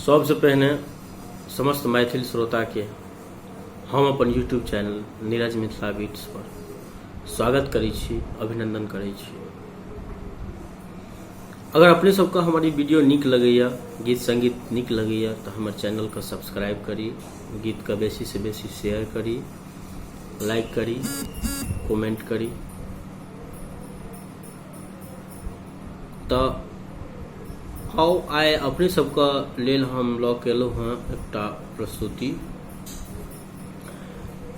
सबसे पहले समस्त मैथिल श्रोता के हम अपन YouTube channel Neeraj Mithila beats पर स्वागत करै छी, अभिनंदन करै छी। अगर अपने सबका हमारी वीडियो निक लगैया, गीत संगीत निक लगैया तो हमारे चैनल को सब्सक्राइब करी, गीत का बेसी से बेसी शेयर करी, लाइक करी, कमेंट करी। तो आओ आए अपने सबका लेल हम लऽ के एलहुँ हँ एकटा प्रस्तुति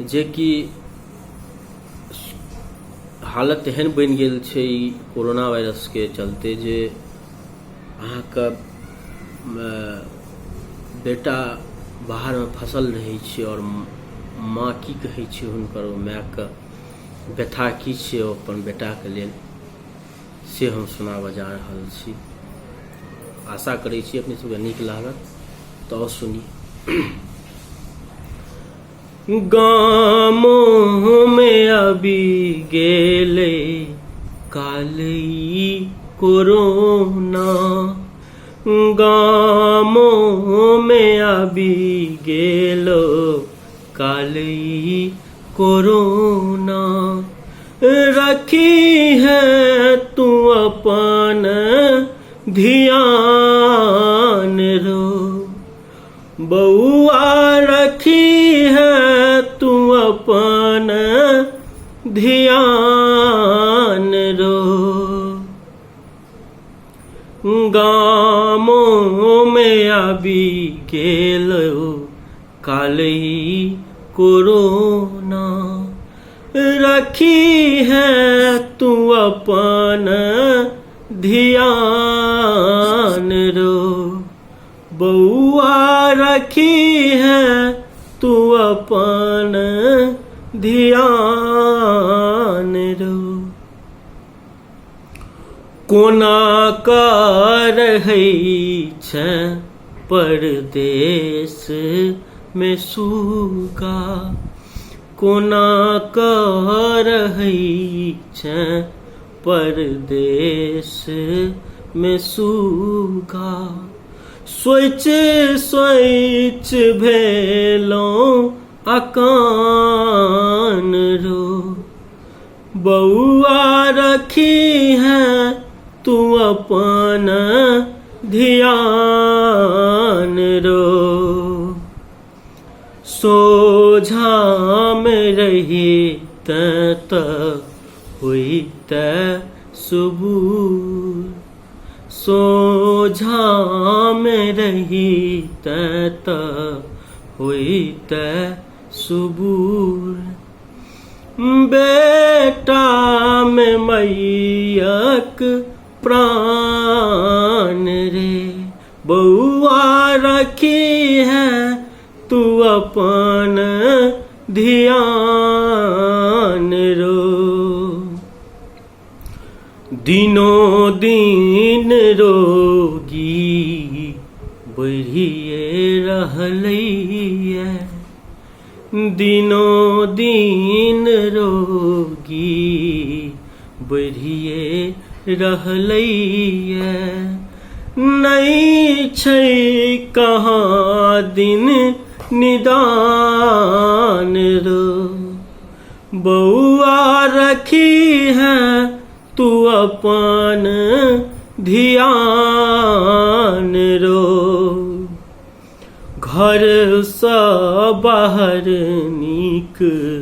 जे कि हालत एहन बनि गेल छै ई कोरोना वायरस के चलते जे अहाँके बेटा बाहर में फंसल रहे छै और माँ की कहै छै हुनकर मायके व्यथा की छै अपन बेटा के लेल से हम सुनाबऽ जा रहल छी। आशा करै छी अपने सबके नीक लागत। तो सुनी। गामों में अभी गेले काली कोरोना, गामों में अभी गेलो काली कोरोना। रखी है तू अपन ध्यान रो बउआ, रखी है तू अपन ध्यान रो। गामों में अभी गेलो काली कोरोना। रखी है तू अपन ध्यान रो बउआ, रखी है तू अपन ध्यान रो। कोना कर है छै परदेश में सुगा, कोना कर है छै परदेश में सुगा। सोच सोच भेलों अकान रो बउआ, रखी है तू अपन ध्यान रो। सोझा में रही त हुई त सुबूर, सोझा में रही त हुई त सुबूर। बेटा में मैयक प्राण रे बउआ, रखी है तू अपन ध्यान रो। दिनों दिन रोगी बढ़िए रहलैया, दिनों दिन रोगी बढ़िए रहलैया। नहीं छै कहाँ दिन निदान रो बउआ, रखी है तू अपन ध्यान रो। घर से बाहर निकलै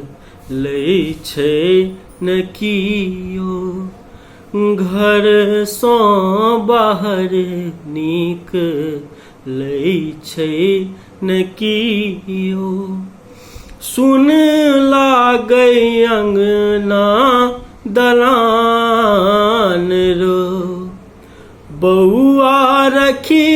छै न कियो, घर से बाहर निकलै छै न कियो। सुन लागै अंगना दलान रो बउआ, रखी